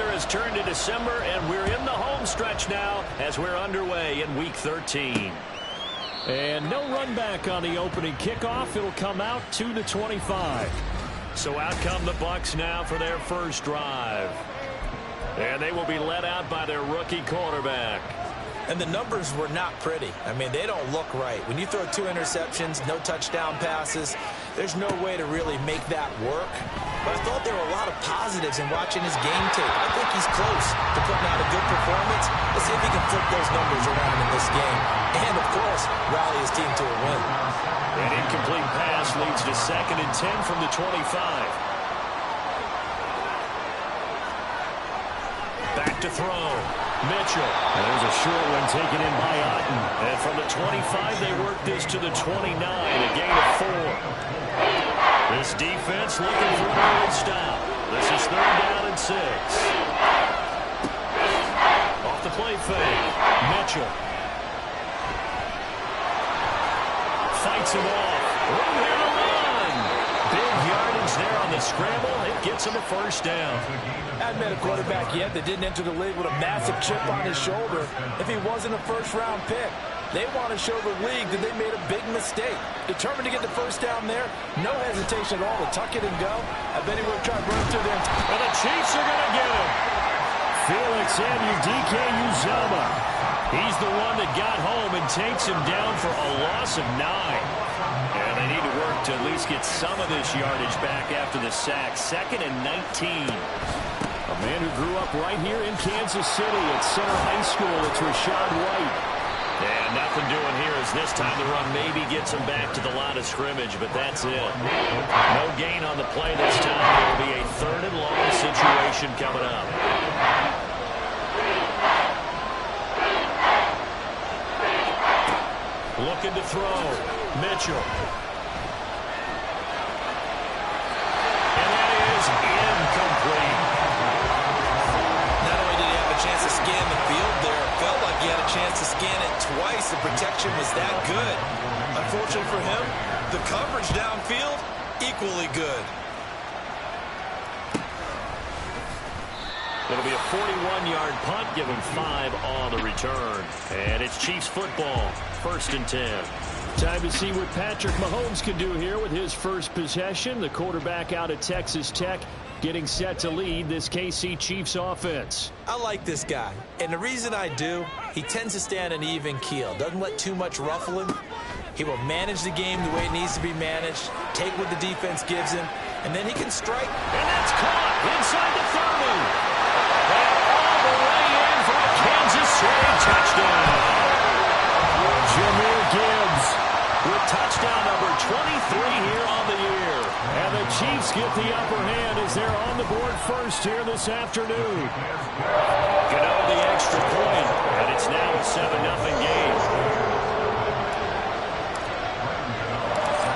calendar has turned to December, and we're in the home stretch now as we're underway in Week 13. And no run back on the opening kickoff. It'll come out to the 25. So out come the Bucs now for their first drive. And they will be led out by their rookie quarterback. And the numbers were not pretty. I mean, they don't look right. When you throw 2 interceptions, no touchdown passes, there's no way to really make that work. But I thought there were a lot of positives in watching his game tape. I think he's close to putting out a good performance. Let's see if he can flip those numbers around in this game. And, of course, rally his team to a win. An incomplete pass leads to 2nd and 10 from the 25. Back to throw. Mitchell. There's a short one taken in by Otten. And from the 25, they work this to the 29, a gain of 4. This defense looking for an early stop. This is 3rd down and 6. Off the play fake. Mitchell. Fights him off. Room here to run. Big yardage there on the scramble. It gets him a first down. I haven't met a quarterback yet that didn't enter the league with a massive chip on his shoulder if he wasn't a first-round pick. They want to show the league that they made a big mistake. Determined to get the first down there. No hesitation at all to tuck it and go. I bet he would have tried running through there. And the Chiefs are going to get him. Felix Anudike-Uzomah. He's the one that got home and takes him down for a loss of 9. And they need to work to at least get some of this yardage back after the sack. 2nd and 19. A man who grew up right here in Kansas City at Center High School. It's Rashad White. And nothing doing here as this time the run maybe gets him back to the line of scrimmage, but that's it. No gain on the play this time. It will be a 3rd and long situation coming up. Looking to throw. Mitchell. And that is incomplete. Not only did he have a chance to scan the field there, it felt like he had a chance to scan it twice. The protection was that good. Unfortunately for him, the coverage downfield, equally good. It'll be a 41-yard punt, giving 5 on the return. And it's Chiefs football, 1st and 10. Time to see what Patrick Mahomes can do here with his first possession. The quarterback out of Texas Tech getting set to lead this KC Chiefs offense. I like this guy, and the reason I do, he tends to stay on an even keel. Doesn't let too much ruffle him. He will manage the game the way it needs to be managed, take what the defense gives him, and then he can strike. And that's caught inside the 30. And all the way in for a Kansas City touchdown. Jahmyr Gibbs with touchdown number 23 here on the year. And the Chiefs get the upper hand as they're on the board first here this afternoon. Gano the extra point, and it's now a 7-0 game.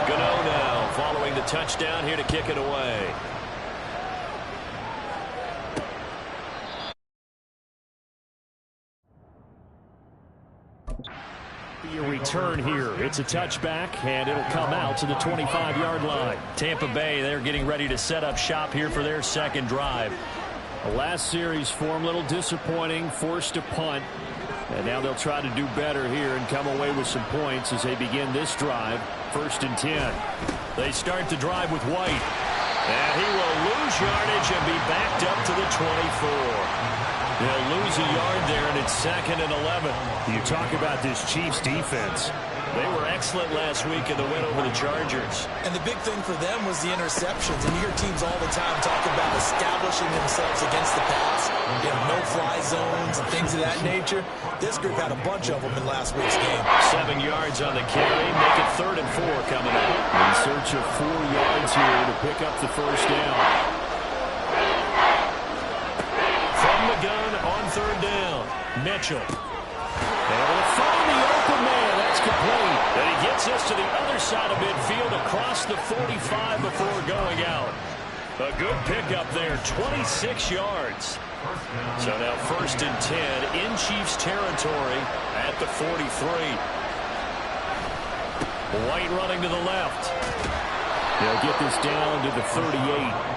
Gano now following the touchdown here to kick it away. A return here. It's a touchback, and it'll come out to the 25-yard line. Tampa Bay, they're getting ready to set up shop here for their second drive. The last series form a little disappointing, forced a punt. And now they'll try to do better here and come away with some points as they begin this drive. 1st and 10. They start the drive with White. And he will lose yardage and be backed up to the 24. They'll lose a yard there, and it's 2nd and 11. You talk about this Chiefs defense. They were excellent last week in the win over the Chargers. And the big thing for them was the interceptions. And you hear teams all the time talk about establishing themselves against the pass. You know, no-fly zones and things of that nature. This group had a bunch of them in last week's game. 7 yards on the carry. Make it 3rd and 4 coming up. In search of 4 yards here to pick up the first down. Gun on 3rd down. Mitchell. Able to find the open man. That's complete. And he gets us to the other side of midfield across the 45 before going out. A good pickup there. 26 yards. So now 1st and 10 in Chiefs territory at the 43. White running to the left. They'll get this down to the 38.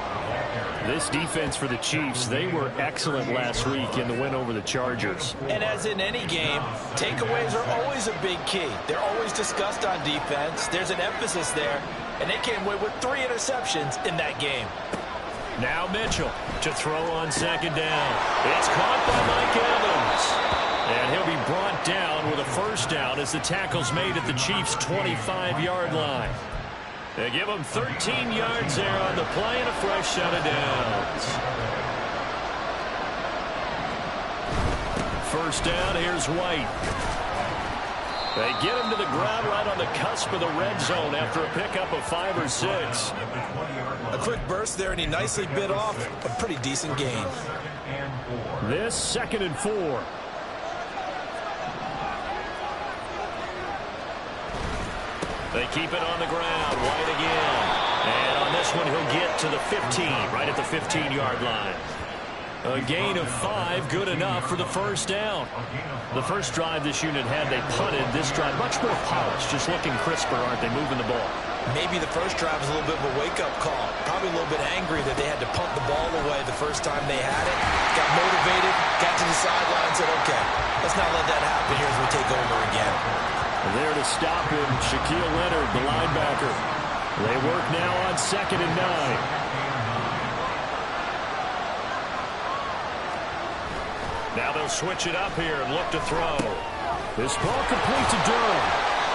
This defense for the Chiefs, they were excellent last week in the win over the Chargers. And as in any game, takeaways are always a big key. They're always discussed on defense. There's an emphasis there, and they came away with 3 interceptions in that game. Now Mitchell to throw on second down. It's caught by Mike Evans. And he'll be brought down with a first down as the tackle's made at the Chiefs' 25-yard line. They give him 13 yards there on the play and a fresh set of downs. First down, here's White. They get him to the ground right on the cusp of the red zone after a pickup of 5 or 6. A quick burst there, and he nicely bit off a pretty decent gain. This 2nd and 4. They keep it on the ground. White again. And on this one, he'll get to the 15, right at the 15-yard line. A gain of 5, good enough for the first down. The first drive this unit had, they punted. This drive, much more polished, just looking crisper, aren't they, moving the ball? Maybe the first drive was a little bit of a wake-up call. Probably a little bit angry that they had to punt the ball away the first time they had it. Got motivated, got to the sideline, and said, okay, let's not let that happen here as we take over again. There to stop him, Shaquille Leonard, the linebacker. They work now on 2nd and 9. Now they'll switch it up here and look to throw. This ball complete to Durham.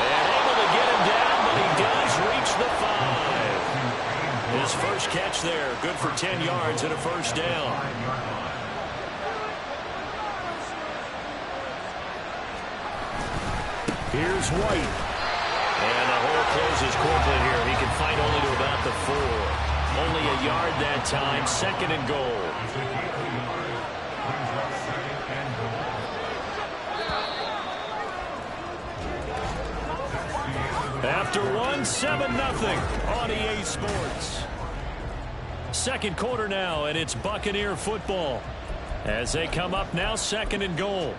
And able to get him down, but he does reach the 5. His first catch there, good for 10 yards and a first down. Here's White. And the hole closes quickly here. He can fight only to about the 4. Only a yard that time, 2nd and goal. After 1, 7-0 on EA Sports. Second quarter now, and it's Buccaneer football. As they come up now, 2nd and goal.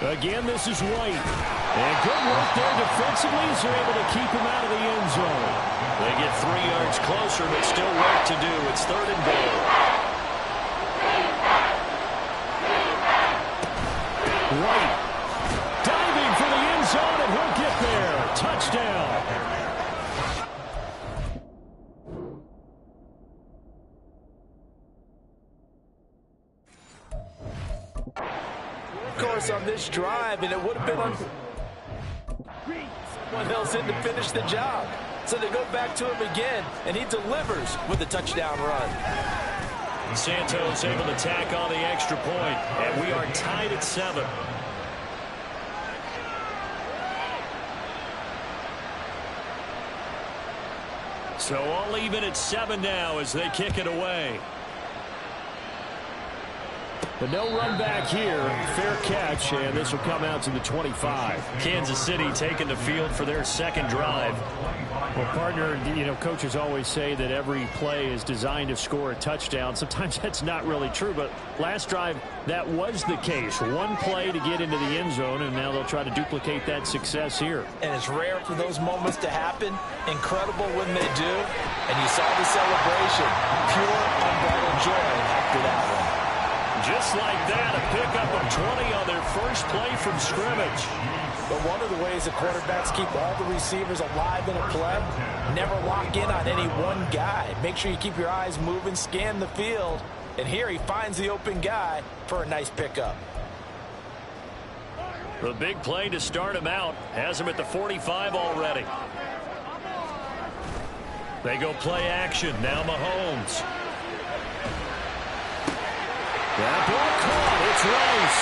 Again, this is White. And good work there defensively as they're able to keep him out of the end zone. They get 3 yards closer, but still work to do. It's 3rd and goal. White diving for the end zone, and he'll get there. Touchdown. Of course, on this drive, and it would have been someone else in to finish the job. So they go back to him again, and he delivers with a touchdown run. Santos able to tack on the extra point, and we are tied at 7. So all even at 7 now as they kick it away. But no run back here. Fair catch, and this will come out to the 25. Kansas City taking the field for their 2nd drive. Well, partner, you know, coaches always say that every play is designed to score a touchdown. Sometimes that's not really true, but last drive, that was the case. One play to get into the end zone, and now they'll try to duplicate that success here. And it's rare for those moments to happen. Incredible when they do. And you saw the celebration. Pure, unbridled joy after that one. Just like that, a pickup of 20 on their first play from scrimmage. But one of the ways the quarterbacks keep all the receivers alive in a play, never lock in on any one guy. Make sure you keep your eyes moving, scan the field. And here he finds the open guy for a nice pickup. The big play to start him out has him at the 45 already. They go play action. Now Mahomes. That ball caught. It's Rice.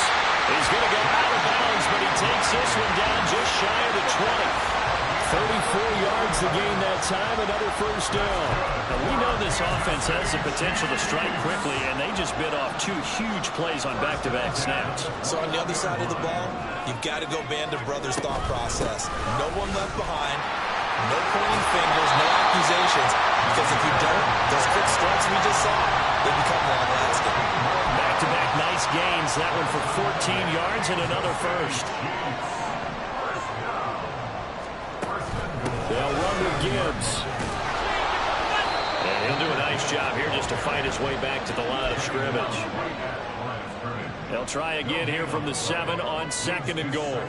He's going to go out of bounds, but he takes this one down just shy of the 20. 34 yards to gain that time, another first down. And we know this offense has the potential to strike quickly, and they just bit off 2 huge plays on back-to-back snaps. So on the other side of the ball, you've got to go Band of Brothers thought process. No one left behind, no pointing fingers, no accusations, because if you don't, those quick strikes we just saw, they become long-lasting. Back-to-back nice Giants gains that one for 14 yards and another first. They'll run with Gibbs. And he'll do a nice job here just to fight his way back to the line of scrimmage. They'll try again here from the 7 on 2nd and goal.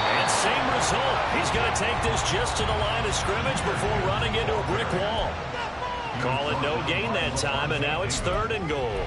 And same result. He's going to take this just to the line of scrimmage before running into a brick wall. Call it no gain that time, and now it's 3rd and goal.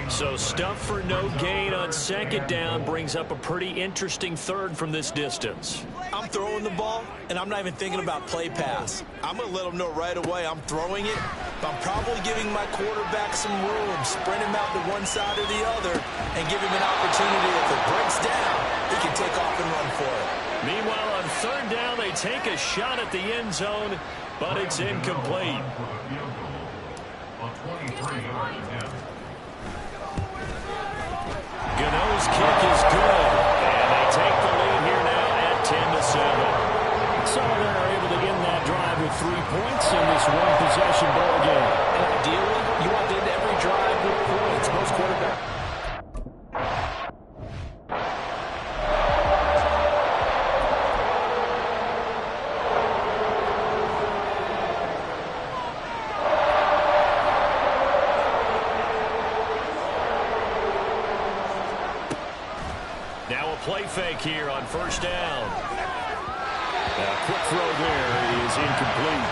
So stuff for no gain on 2nd down brings up a pretty interesting 3rd from this distance. I'm throwing the ball, and I'm not even thinking about play pass. I'm going to let them know right away I'm throwing it, but I'm probably giving my quarterback some room, spread him out to one side or the other, and give him an opportunity. If it breaks down, he can take off and run for it. Meanwhile, on 3rd down, they take a shot at the end zone, but it's incomplete. Gano's kick is good, and they take the lead here now at 10-7. So they're able to end that drive with 3 points in this one-possession ball game. And ideally, you want to end every drive with points. Most quarterbacks. Play fake here on 1st down. A quick throw there is incomplete.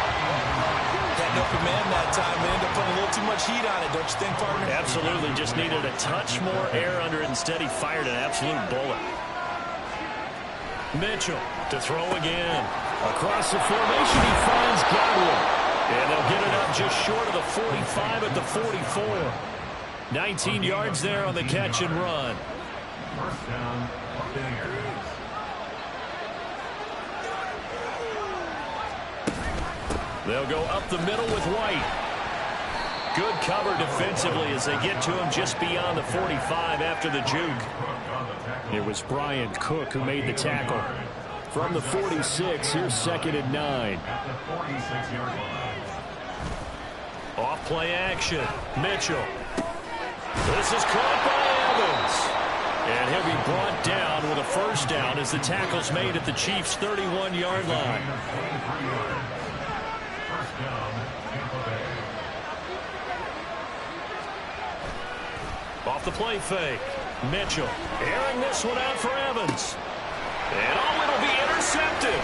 Had no command that time. They ended up putting a little too much heat on it, don't you think, partner? Absolutely. Just needed a touch more air under it. Instead, he fired an absolute bullet. Mitchell to throw again. Across the formation, he finds Godwin. And they'll get it up just short of the 45 at the 44. 19 yards there on the catch and run. 1st down. They'll go up the middle with White. Good cover defensively as they get to him just beyond the 45 after the juke. It was Brian Cook who made the tackle. From the 46, here's 2nd and 9. Off play action. Mitchell. This is caught by Evans. And he'll be brought down with a 1st down as the tackle's made at the Chiefs' 31-yard line. Off the play fake. Mitchell airing this one out for Evans. And it'll be intercepted.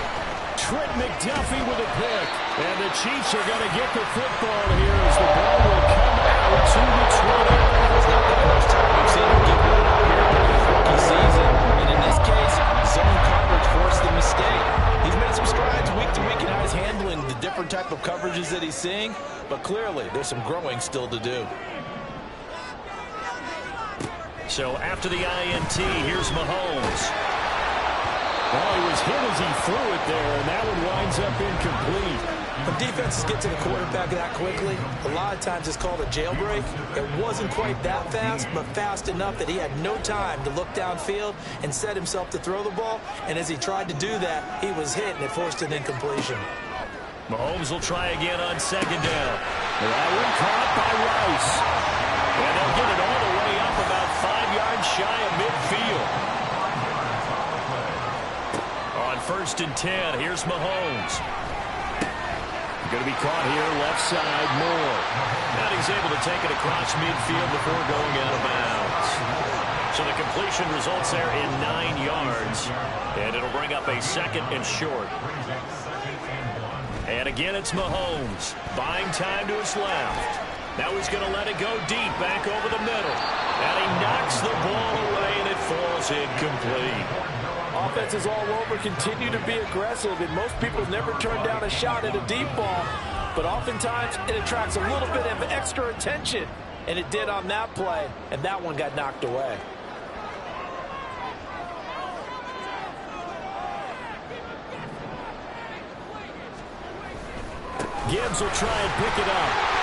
Trent McDuffie with a pick. And the Chiefs are going to get the football here as the ball will come out to the 20. It's not the first time we've seen him get one out here in his rookie season. And in this case, zone coverage forced the mistake. He's made some strides week to week, and now he's handling the different type of coverages that he's seeing. But clearly, there's some growing still to do. So after the INT, here's Mahomes. Well, he was hit as he threw it there, and that one winds up incomplete. When defenses get to the quarterback that quickly, a lot of times it's called a jailbreak. It wasn't quite that fast, but fast enough that he had no time to look downfield and set himself to throw the ball. And as he tried to do that, he was hit, and it forced an incompletion. Mahomes will try again on 2nd down. That one caught by Rice. And they'll get it all the way up about 5 yards shy of midfield. On 1st and 10, here's Mahomes. Going to be caught here, left side, Moore. And he's able to take it across midfield before going out of bounds. So the completion results there in 9 yards. And it'll bring up a 2nd and short. And again, it's Mahomes. Buying time to his left. Now he's going to let it go deep, back over the middle. And he knocks the ball away, and it falls incomplete. Offenses all over continue to be aggressive, and most people never turn down a shot at a deep ball. But oftentimes, it attracts a little bit of extra attention. And it did on that play, and that one got knocked away. Gibbs will try and pick it up.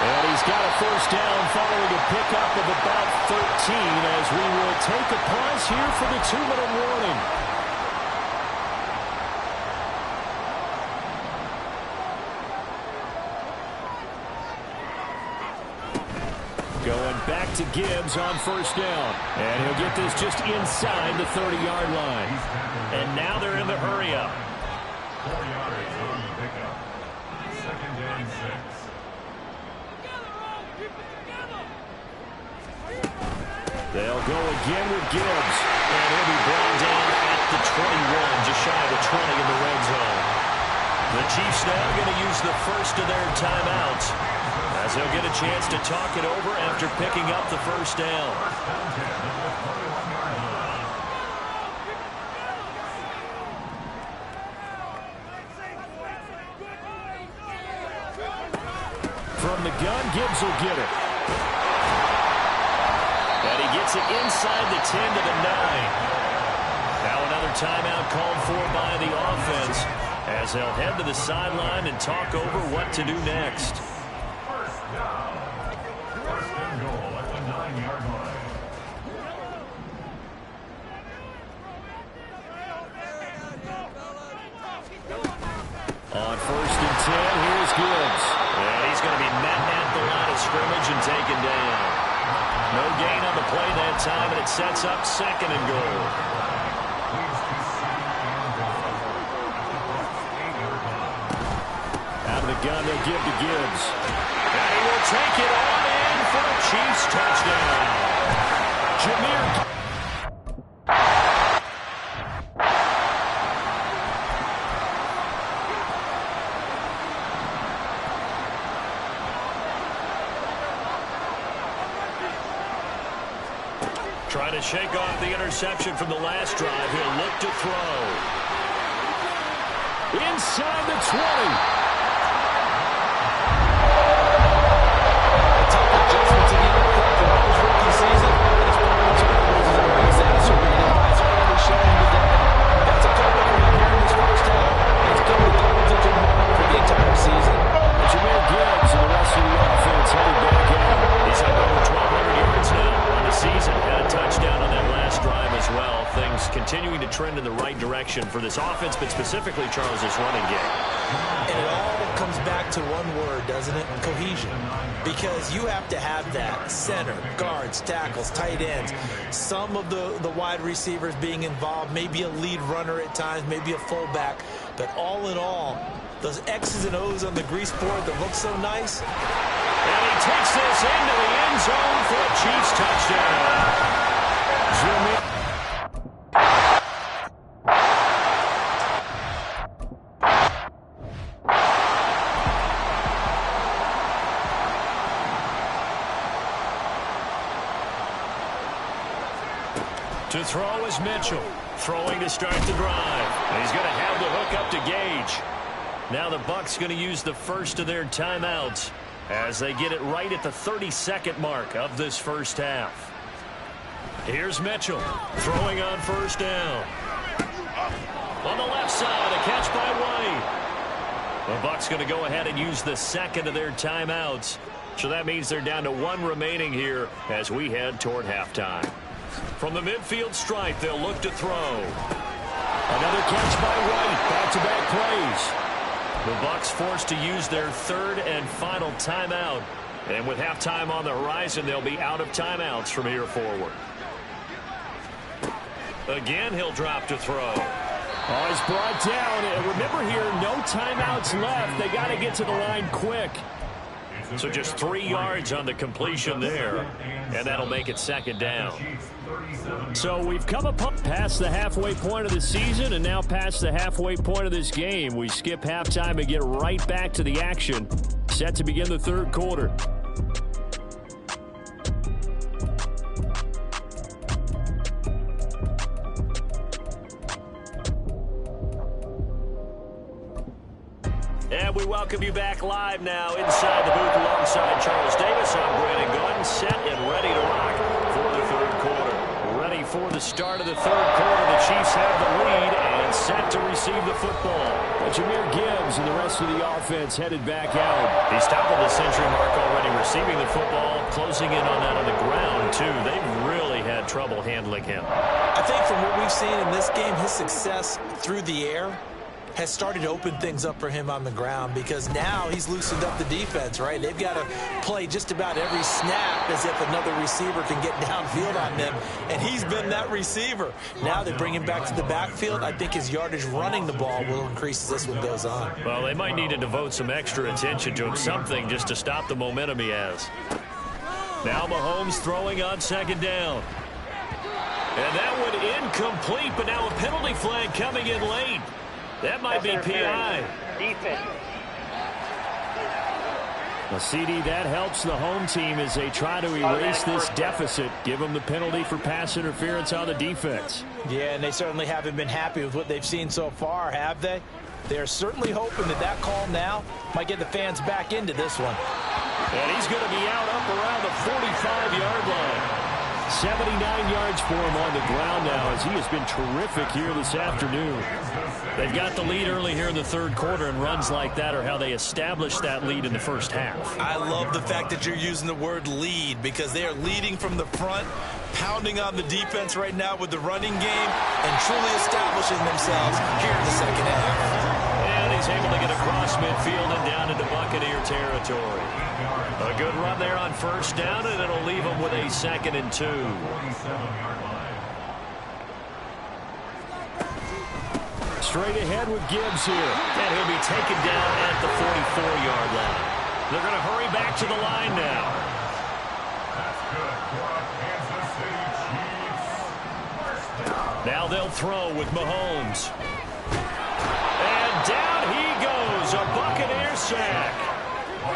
And he's got a 1st down following a pickup of about 13 as we will take a pause here for the 2-minute warning. back to Gibbs on first down. And he'll get this just inside the 30-yard line. And now they're in the hurry-up. 4 yards on the pickup. 2nd and 6. They'll go again with Gibbs. And he'll be brought down at the 21, just shy of the 20 in the red zone. The Chiefs now going to use the first of their timeouts, as they'll get a chance to talk it over after picking up the first down. From the gun, Gibbs will get it. And he gets it inside the 10 to the 9. Now another timeout called for by the offense, as they'll head to the sideline and talk over what to do next. First down. First and goal at the 9-yard line. On first and 10, here's Gibbs. And he's going to be met at the line of scrimmage and taken down. No gain on the play that time, and it sets up 2nd and goal. Out of the gun, they'll give to Gibbs. And he will take it on in for a Chiefs touchdown. Jameer. Trying to shake off the interception from the last drive. He'll look to throw. Inside the 20. Tough adjustment to get it from his rookie season. His problem turnovers are exacerbated by his early showing today. That's a couple for him here in this first half. It's come to double-digit mark for the entire season. Jameer Gibbs and the rest of the offense headed back out. He's had over 1,200 yards now on the season. Had a touchdown on that last drive as well. Things continuing to trend in the right direction for this offense, but specifically Charles' running game. And it all comes back to one word, doesn't it? Cohesion. Because you have to have that. Center, guards, tackles, tight ends. Some of the wide receivers being involved. Maybe a lead runner at times, maybe a fullback. But all in all, those X's and O's on the grease board that look so nice. And he takes this into the end zone for a Chiefs touchdown. To throw is Mitchell. Throwing to start the drive. And he's going to have the hook up to Gage. Now the Bucs going to use the first of their timeouts as they get it right at the 32nd mark of this first half. Here's Mitchell throwing on first down. On the left side, a catch by White. The Bucs going to go ahead and use the second of their timeouts. So that means they're down to 1 remaining here as we head toward halftime. From the midfield stripe, they'll look to throw. Another catch by White. Back-to-back plays. The Bucs forced to use their third and final timeout. And with halftime on the horizon, they'll be out of timeouts from here forward. Again, he'll drop to throw. Oh, he's brought down. And remember here, no timeouts left. They got to get to the line quick. So just 3 yards on the completion there, and that'll make it 2nd down. So we've come up past the halfway point of the season and now past the halfway point of this game. We skip halftime and get right back to the action. Set to begin the third quarter. And we welcome you back live now inside the booth alongside Charles Davis. I'm Brandon Gordon, set and ready to rock for the third quarter. Ready for the start of the third quarter. The Chiefs have the lead and set to receive the football. Jameer Gibbs and the rest of the offense headed back out. He's toppled the century mark already receiving the football, closing in on that on the ground, too. They've really had trouble handling him. I think from what we've seen in this game, his success through the air has started to open things up for him on the ground, because now he's loosened up the defense, right? They've got to play just about every snap as if another receiver can get downfield on them, and he's been that receiver. Now they bring him back to the backfield. I think his yardage running the ball will increase as this one goes on. Well, they might need to devote some extra attention to him, something just to stop the momentum he has. Now Mahomes throwing on second down. And that one incomplete, but now a penalty flag coming in late. That might be PI. Defense. A CD, that helps the home team as they try to erase this deficit. Give them the penalty for pass interference on the defense. Yeah, and they certainly haven't been happy with what they've seen so far, have they? They're certainly hoping that that call now might get the fans back into this one. And he's going to be out up around the 45-yard line. 79 yards for him on the ground now as he has been terrific here this afternoon. They've got the lead early here in the third quarter, and runs like that are how they established that lead in the first half. I love the fact that you're using the word lead, because they are leading from the front, pounding on the defense right now with the running game, and truly establishing themselves here in the second half. And he's able to get across midfield and down into Buccaneer territory. A good run there on first down, and it'll leave him with a 2nd and 2. Straight ahead with Gibbs here. And he'll be taken down at the 44-yard line. They're going to hurry back to the line now. Now they'll throw with Mahomes. And down he goes. A Buccaneer sack.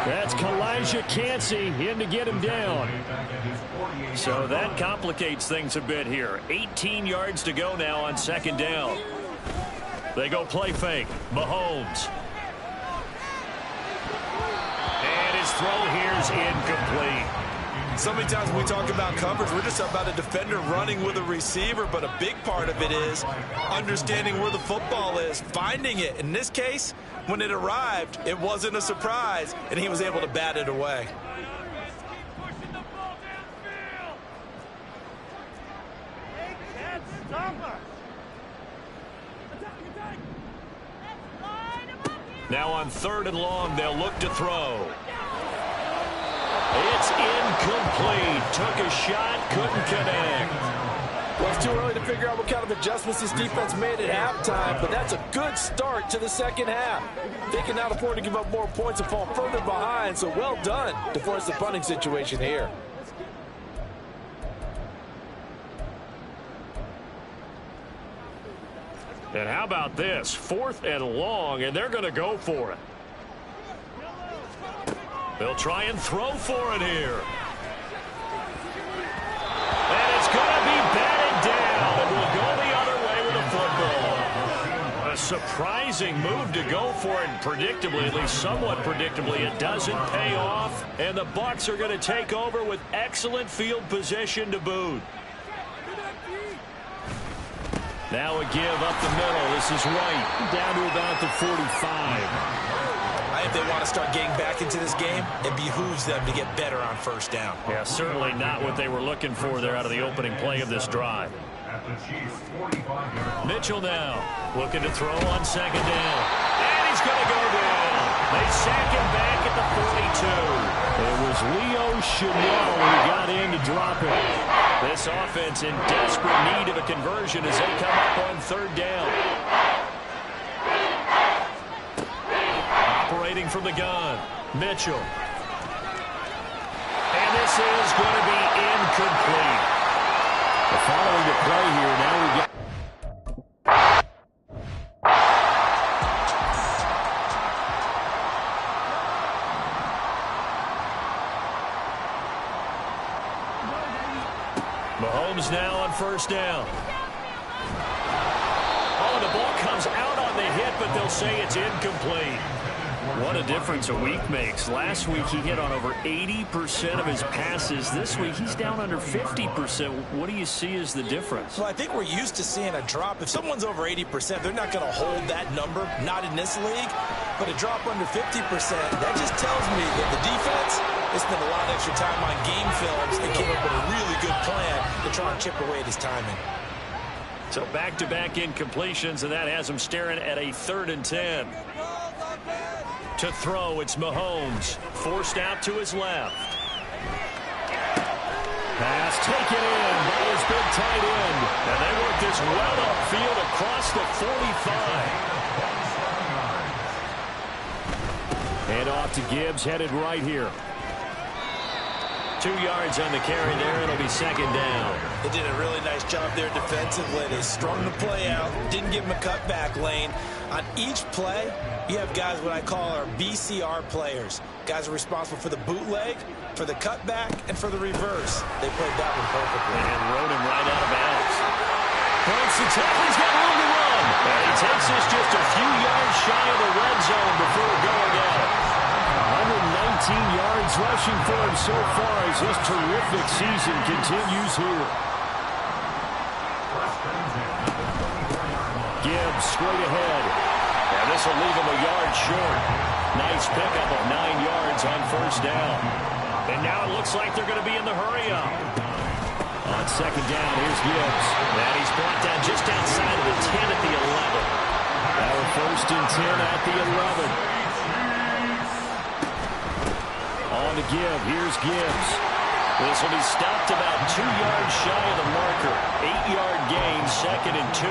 That's Kalijah Cansey in to get him down. So that complicates things a bit here. 18 yards to go now on second down. They go play fake. Mahomes. And his throw here's incomplete. So many times when we talk about coverage, we're just about a defender running with a receiver, but a big part of it is understanding where the football is, finding it. In this case, when it arrived, it wasn't a surprise, and he was able to bat it away. Now on 3rd and long, they'll look to throw. It's incomplete. Took a shot, couldn't connect. Well, it's too early to figure out what kind of adjustments this defense made at halftime, but that's a good start to the second half. They cannot afford to give up more points and fall further behind, so well done to force the punting situation here. And how about this? 4th and long, and they're going to go for it. They'll try and throw for it here. And it's going to be batted down, and we'll go the other way with a football. A surprising move to go for it, predictably, at least somewhat predictably. It doesn't pay off, and the Bucs are going to take over with excellent field position to boot. Now a give up the middle. This is White down to about the 45. If they want to start getting back into this game, it behooves them to get better on first down. Yeah, certainly not what they were looking for there out of the opening play of this drive. Mitchell now looking to throw on second down. And he's going to go down. They sack him back at the 42. It was Leo Chanel who got in to drop it. This offense in desperate need of a conversion as they come up on 3rd down. Operating from the gun, Mitchell. And this is going to be incomplete. Following the play here, now we get. Mahomes now on first down. Oh, the ball comes out on the hit, but they'll say it's incomplete. What a difference a week makes. Last week he hit on over 80% of his passes. This week he's down under 50%. What do you see as the difference? Well, I think we're used to seeing a drop. If someone's over 80%, they're not going to hold that number, not in this league. But a drop under 50%, that just tells me that the defense has spent a lot of extra time on game films and came up with a really good plan to try and chip away at his timing. So back-to-back incompletions, and that has him staring at a 3rd and 10. To throw, it's Mahomes. Forced out to his left. Pass taken in by his big tight end. And they work this well upfield across the 45. And off to Gibbs, headed right here. 2 yards on the carry there. It'll be 2nd down. They did a really nice job there defensively. They strung the play out, didn't give him a cutback lane. On each play, you have guys what I call our BCR players. Guys are responsible for the bootleg, for the cutback, and for the reverse. They played that one perfectly. And rode him right out of bounds. Breaks the tackle. He's got room to run. And he takes this just a few yards shy of the red zone before going out. 119 yards rushing for him so far as his terrific season continues here. Gibbs straight ahead. And this will leave him a yard short. Nice pickup of 9 yards on 1st down. And now it looks like they're going to be in the hurry-up. On 2nd down, here's Gibbs. And he's brought down just outside of the 10 at the 11. Now 1st and 10 at the 11. On to Gibbs. Here's Gibbs. This will be stopped about 2 yards shy of the marker. 8-yard gain, 2nd and 2.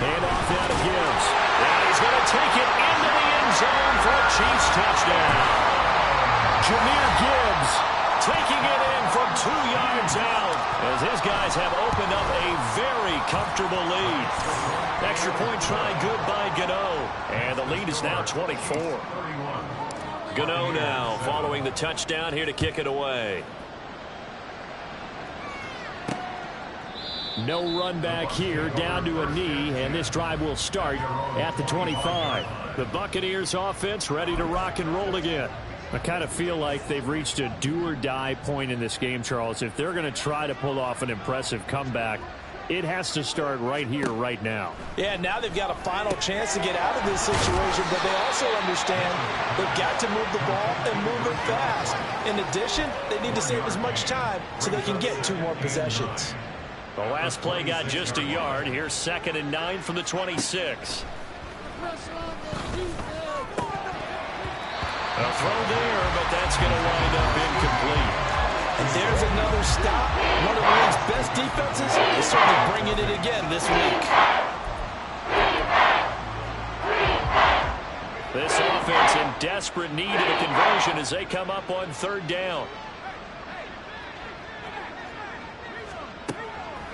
And off out of Gibbs. And he's going to take it into the end zone for a Chiefs touchdown. Jahmyr Gibbs taking it in from 2 yards out as his guys have opened up a very comfortable lead. Extra point try good by Gano. And the lead is now 24. Gano now following the touchdown here to kick it away. No run back here, down to a knee, and this drive will start at the 25. The Buccaneers offense ready to rock and roll again. I kind of feel like they've reached a do-or-die point in this game, Charles. If they're going to try to pull off an impressive comeback, it has to start right here, right now. Yeah, now they've got a final chance to get out of this situation, but they also understand they've got to move the ball and move it fast. In addition, they need to save as much time so they can get 2 more possessions. The last play got just a yard. Here's 2nd and 9 from the 26. A throw there, but that's going to wind up incomplete. And there's another stop. One of the league's best defenses is certainly bringing it again this week. This offense in desperate need of a conversion as they come up on 3rd down.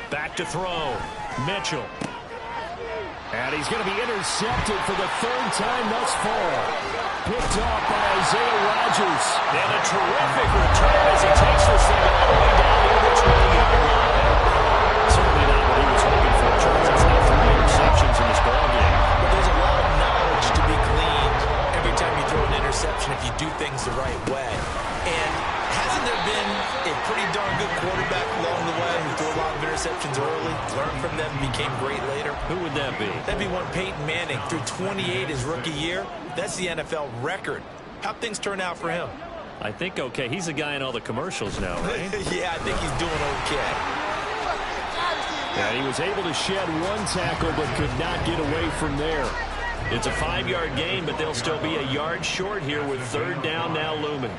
Back to throw. Mitchell. And he's going to be intercepted for the 3rd time thus far. Picked off by Isaiah Rodgers. And a terrific return as he takes this thing all the way down to the 20-yard line. Certainly not what he was hoping for, Charles. That's now 3 interceptions in this ballgame. But there's a lot of knowledge to be gleaned every time you throw an interception if you do things the right way. And hasn't there been a pretty darn good quarterback along the way who threw a lot of interceptions early, learned from them, became great later? Who would that be? That'd be one Peyton Manning. Threw 28 his rookie year. That's the NFL record. How'd things turn out for him? I think okay. He's the guy in all the commercials now, right? Yeah, I think he's doing okay. Yeah, he was able to shed 1 tackle but could not get away from there. It's a 5-yard gain, but they'll still be a yard short here with 3rd down now looming.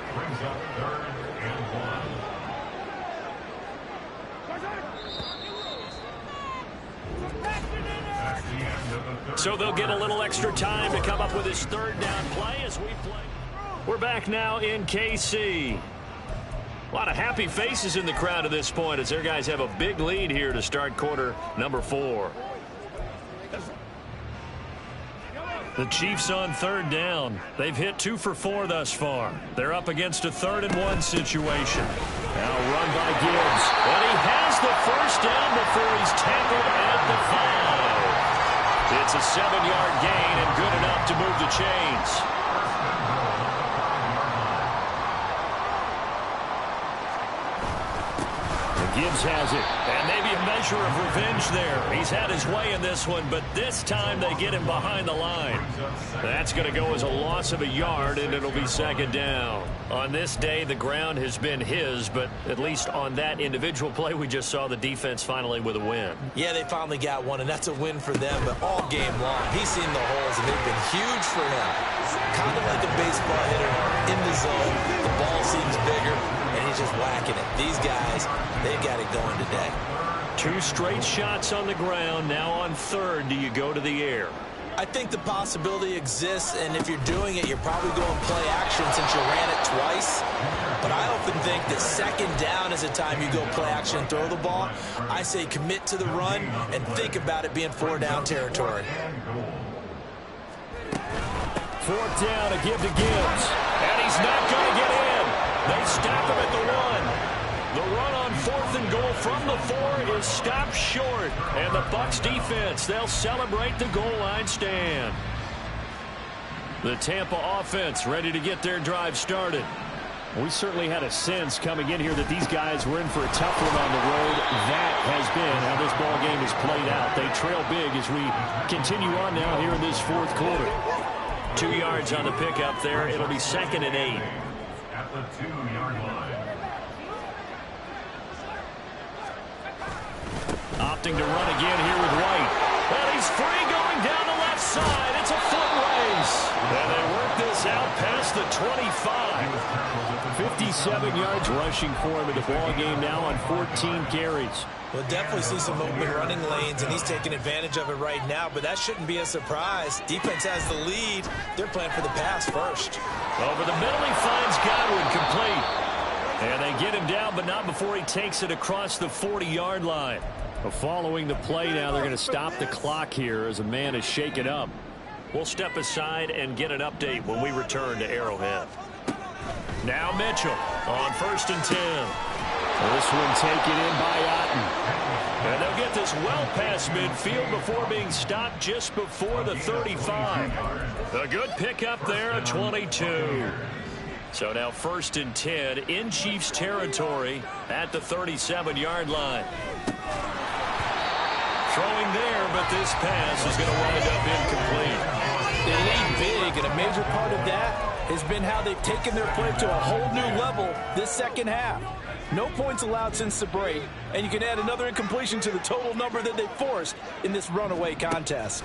So they'll get a little extra time to come up with his 3rd down play as we play. We're back now in KC. A lot of happy faces in the crowd at this point as their guys have a big lead here to start quarter number 4. The Chiefs on 3rd down. They've hit 2 for 4 thus far. They're up against a 3rd and 1 situation. Now run by Gibbs. And he has the 1st down before he's tackled at the 5. It's a 7-yard gain and good enough to move the chains. And Gibbs has it. And maybe a pleasure of revenge there. He's had his way in this one, but this time they get him behind the line. That's going to go as a loss of a yard, and it'll be second down. On this day, the ground has been his, but at least on that individual play, we just saw the defense finally with a win. Yeah, they finally got one, and that's a win for them, but all game long, he's seen the holes, and they've been huge for him. Kind of like a baseball hitter in the zone. The ball seems bigger, and he's just whacking it. These guys, they've got it going today. 2 straight shots on the ground. Now on third, do you go to the air? I think the possibility exists, and if you're doing it, you're probably going play action since you ran it twice. But I often think that second down is a time you go play action and throw the ball. I say commit to the run and think about it being 4-down territory. 4th down, a give to Gibbs. And he's not going to get in. They stop him at the 1. The run on 4th and goal from the 4 is stopped short. And the Bucs defense, they'll celebrate the goal line stand. The Tampa offense ready to get their drive started. We certainly had a sense coming in here that these guys were in for a tough one on the road. That has been how this ball game is played out. They trail big as we continue on now here in this 4th quarter. 2 yards on the pickup there. It'll be 2nd and 8. At the 2-yard line. Opting to run again here with White. And he's free going down the left side. It's a foot race. And they work this out past the 25. 57 yards rushing for him in the ball game now on 14 carries. We'll definitely see some open running lanes, and he's taking advantage of it right now, but that shouldn't be a surprise. Defense has the lead. They're playing for the pass first. Over the middle, he finds Godwin complete. And they get him down, but not before he takes it across the 40-yard line. Following the play now, they're going to stop the clock here as a man is shaken up. We'll step aside and get an update when we return to Arrowhead. Now Mitchell on 1st and 10. This one taken in by Otten. And they'll get this well past midfield before being stopped just before the 35. A good pickup there at 22. So now 1st and 10 in Chiefs territory at the 37-yard line. Throwing there, but this pass is going to wind up incomplete. They lead big, and a major part of that has been how they've taken their play to a whole new level this second half. No points allowed since the break, and you can add another incompletion to the total number that they forced in this runaway contest.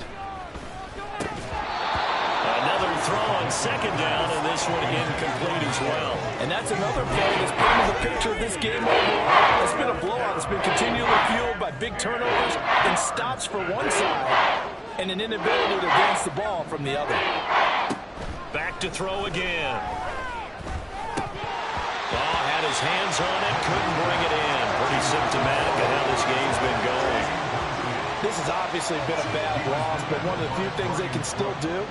Another throw on 2nd down, and this one incomplete as well. And that's another play that's painted the picture of this game overall. It's been a blowout. It's been continually fueled by big turnovers and stops for one side and an inability to advance the ball from the other. Back to throw again. Had his hands on it, couldn't bring it in. Pretty symptomatic of how this game's been going. This has obviously been a bad loss, but one of the few things they can still do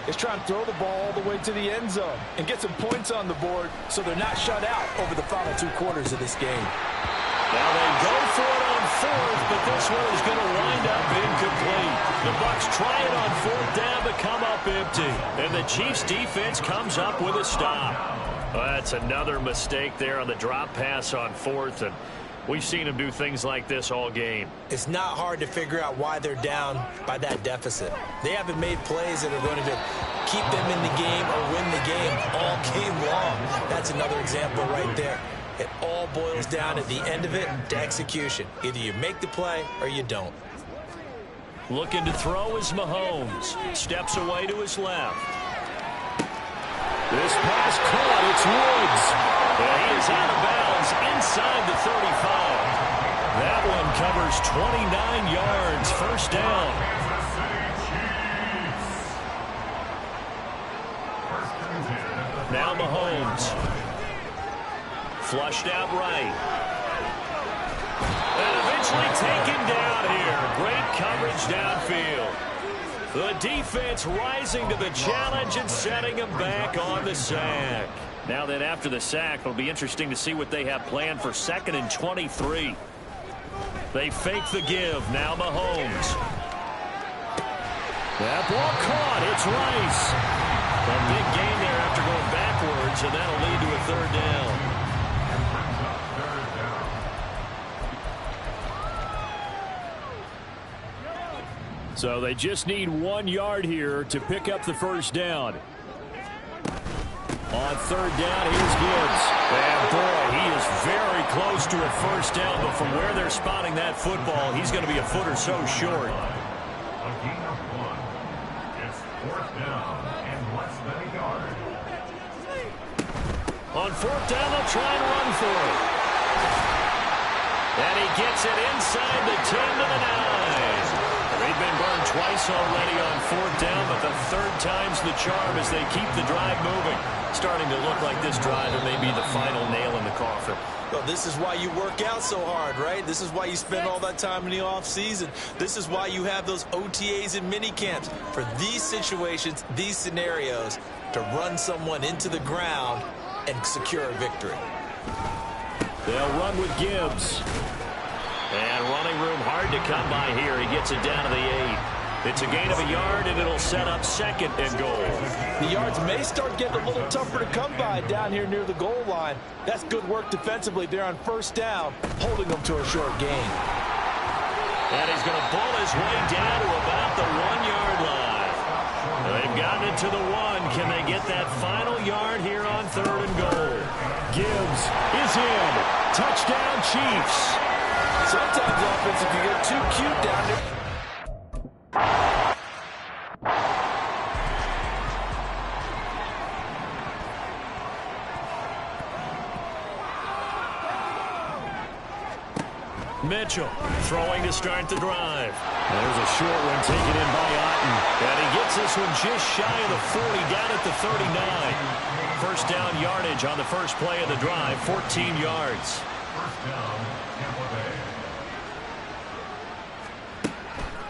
is try and throw the ball all the way to the end zone and get some points on the board so they're not shut out over the final 2 quarters of this game. Now they go for it on 4th, but this one is going to wind up incomplete. The Bucs try it on 4th down but come up empty. And the Chiefs defense comes up with a stop. That's another mistake there on the drop pass on 4th, and we've seen him do things like this all game. It's not hard to figure out why they're down by that deficit. They haven't made plays that are going to keep them in the game or win the game all game long. That's another example right there. It all boils down at the end of it to execution. Either you make the play or you don't. Looking to throw is Mahomes. Steps away to his left. This pass caught. It's Woods. And he is out of bounds inside the 35. That one covers 29 yards. 1st down. Now Mahomes. Flushed out right. And eventually taken down here. Great coverage downfield. The defense rising to the challenge and setting him back on the sack. Now then, after the sack, it'll be interesting to see what they have planned for 2nd and 23. They fake the give. Now Mahomes. That ball caught. It's Rice. A big gain there after going backwards, and that'll lead to a 3rd down. So they just need 1 yard here to pick up the first down. On third down, here's Gibbs. And boy, he is very close to a first down, but from where they're spotting that football, he's going to be a foot or so short. A gain of 1. It's 4th down and less than a yard. On 4th down, they'll try and run for it. And he gets it inside the 10 to the 9. They've been burned twice already on 4th down, but the 3rd time's the charm as they keep the drive moving. Starting to look like this drive may be the final nail in the coffin. Well, this is why you work out so hard, right? This is why you spend all that time in the offseason. This is why you have those OTAs and mini camps. For these situations, these scenarios, to run someone into the ground and secure a victory. They'll run with Gibbs. And running room hard to come by here. He gets it down to the 8. It's a gain of a yard, and it'll set up 2nd and goal. The yards may start getting a little tougher to come by down here near the goal line. That's good work defensively there on 1st down, holding them to a short gain. And he's going to pull his way down to about the 1-yard line. They've gotten it to the 1. Can they get that final yard here on 3rd and goal? Gibbs is in. Touchdown, Chiefs. Sometimes offense, if you get too cute down there. Mitchell throwing to start the drive. There's a short one taken in by Otten. And he gets this one just shy of the 40, down at the 39. First down yardage on the first play of the drive, 14 yards. First down, Tampa Bay.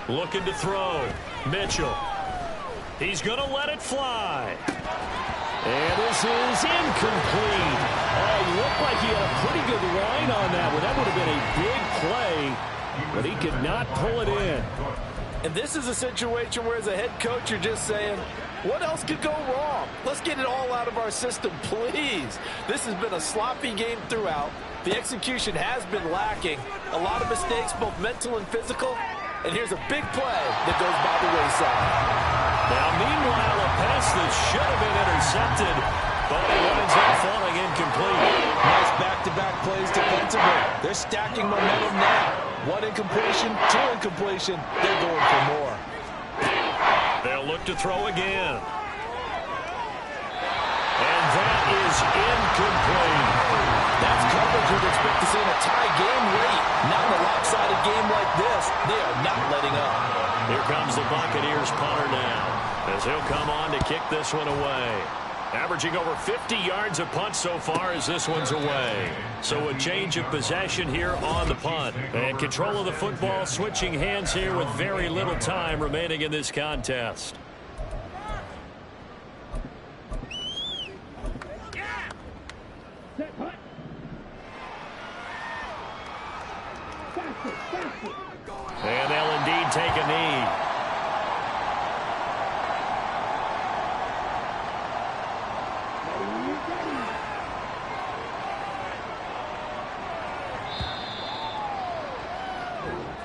Looking to throw. Mitchell. He's going to let it fly. And this is incomplete. Oh, he looked like he had a pretty good line on that one. That would have been a big play, but he could not pull it in. And this is a situation where as a head coach you're just saying, what else could go wrong? Let's get it all out of our system, please. This has been a sloppy game throughout. The execution has been lacking. A lot of mistakes, both mental and physical. And here's a big play that goes by the wayside. Now, meanwhile, a pass that should have been intercepted, but it winds up falling incomplete. Nice back-to-back plays defensively. They're stacking momentum now. 1 incompletion, 2 incompletion. They're going for more. They'll look to throw again. And that is incomplete. That's coverage you'd expect to see in a tie game late. Not in a lopsided game like this. They are not letting up. Here comes the Buccaneers punter now, as he'll come on to kick this one away. Averaging over 50 yards a punt so far as this one's away. So a change of possession here on the punt. And control of the football switching hands here with very little time remaining in this contest. And they'll indeed take a knee.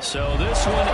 So this one